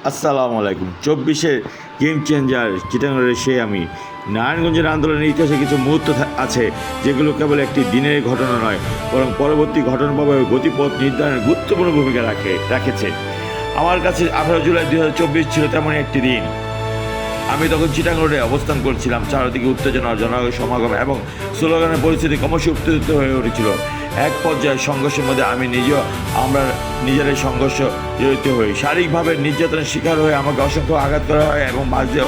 আসসালামু আলাইকুম। 24-এর game changer চিটাগাংয়ের আমি। নারায়ণগঞ্জের আন্দোলনের ইতিহাসে কিছু মুহূর্ত আছে যেগুলো কেবল একটি দিনের ঘটনা নয়, বরং পরবর্তী ঘটনাপ্রবাহের গতিপথ নির্ধারণে গুরুত্বপূর্ণ ভূমিকা রাখেছে। আমার কাছে 18 জুলাই 2024 ছিল তেমনই একটি দিন। আমি তখন চিটাগাং রোডে অবস্থান করছিলাম। চারদিকে উত্তেজনা, সমাগম এবং স্লোগানের পরিস্থিতি ক্রমশ উত্তেজিত হয়ে উঠেছিল। এক পর্যায়ে সংঘর্ষের মধ্যে আমরা নিজেরাই সংঘর্ষ জড়িত হই। শারীরিকভাবে নির্যাতনের শিকার হয়ে আমাকে অসংখ্য আঘাত করা হয় এবং বাস দিয়ে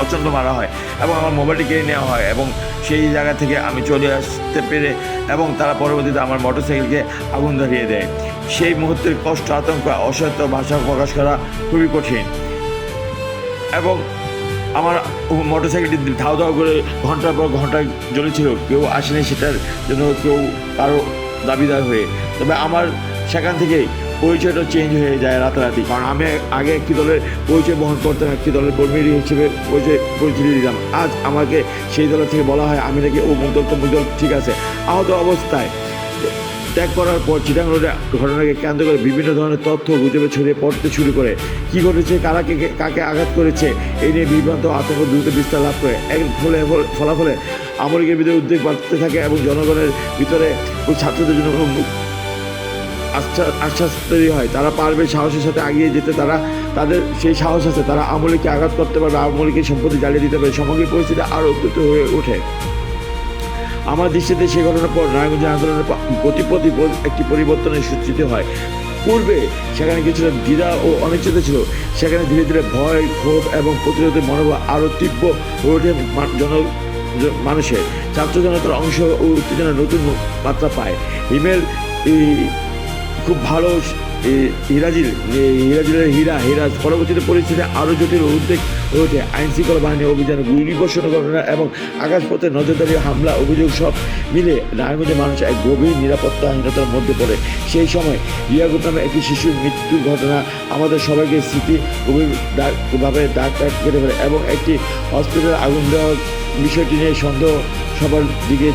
অচন্ড মারা হয় এবং আমার মোবাইলটি কেড়ে নেওয়া হয় এবং সেই জায়গা থেকে আমি চলে আসতে পেরে এবং তারা পরবর্তীতে আমার মোটরসাইকেলকে আগুন ধরিয়ে দেয়। সেই মুহূর্তের কষ্ট, আতঙ্ক, অসহায়ত্ব ভাষা প্রকাশ করা খুবই কঠিন। এবং আমার মোটরসাইকেলটি ধাও ধাও করে ঘন্টার পর ঘন্টা জ্বলেছিল। কেউ আসেনি সেটার জন্য, কেউ কারো দাবিদার হয়ে। তবে আমার সেখান থেকেই পরিচয়টা চেঞ্জ হয়ে যায় রাতারাতি। কারণ আমি আগে একটি দলের পরিচয় বহন করতাম, একটি দলের কর্মী হিসেবে পরিচয় দিতাম। আজ আমাকে সেই দলের থেকে বলা হয় আমি নাকি মুখ দল। ঠিক আছে, আহত অবস্থায় ত্যাগ করার পর চিটাগাং রোডে ঘটনাকে কেন্দ্র করে বিভিন্ন ধরনের তথ্য গুজবে ছড়িয়ে পড়তে শুরু করে। কী ঘটেছে, কাকে আঘাত করেছে, এই নিয়ে বিভ্রান্ত আতঙ্ক দ্রুত বিস্তার লাভ করে। এর ফলাফলে আওয়ামী লীগের ভিতরে উদ্বেগ বাড়তে থাকে এবং জনগণের ভিতরে ছাত্রদের জন্য আশ্বাস তৈরি হয়। তারা পারবে সাহসের সাথে এগিয়ে যেতে, তাদের সেই সাহস আছে, তারা আওয়ামী লীগকে আঘাত করতে পারবে, আওয়ামী লীগের সম্পত্তি জ্বালিয়ে দিতে পারবে। সামগ্রিক পরিস্থিতি আরও উত্তেজিত হয়ে ওঠে। আমার দৃষ্টিতে সেই ঘটনার পর নারায়ণগঞ্জের আন্দোলনের গতিপথে একটি পরিবর্তনের সূচিত হয়। পূর্বে সেখানে কিছুটা দ্বিধা ও অনিশ্চয়তা ছিল, সেখানে ধীরে ধীরে ভয়, ক্ষোভ এবং প্রতিরোধের মনোভাব আরও তীব্র হয়ে ওঠে। মানুষের ছাত্র জনতার অংশ ও উত্তেজনা নতুন মাত্রা পায়। হিমেল খুব ভালো হিরাজিলের হিরাজ পরবর্তীতে পরিস্থিতি আরও জটিল উদ্বেগ হয়ে ওঠে। আইনশৃঙ্খলা বাহিনী অভিযানে গুলিবর্ষণ ঘটনা এবং আকাশপথে নজরদারি হামলা অভিযোগ সব মিলে নারায়ণগঞ্জের মানুষ এক গভীর নিরাপত্তাহীনতার মধ্যে পড়ে। সেই সময় রিয়াগুপ নামে একটি শিশুর মৃত্যুর ঘটনা আমাদের সবাইকে স্মৃতি গভীরভাবে দাগ কেটে ফেলে এবং একটি হসপিটালে আগুন দেওয়ার বিষয়টি নিয়ে সন্দেহ সবার দিকে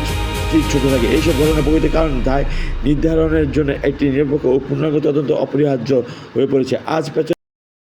ছোট থাকে। এইসব ঘটনা প্রকৃত কারণ দায় নির্ধারণের জন্য একটি নিরপেক্ষ ও পূর্ণাঙ্গ তদন্ত অপরিহার্য হয়ে পড়েছে। আজ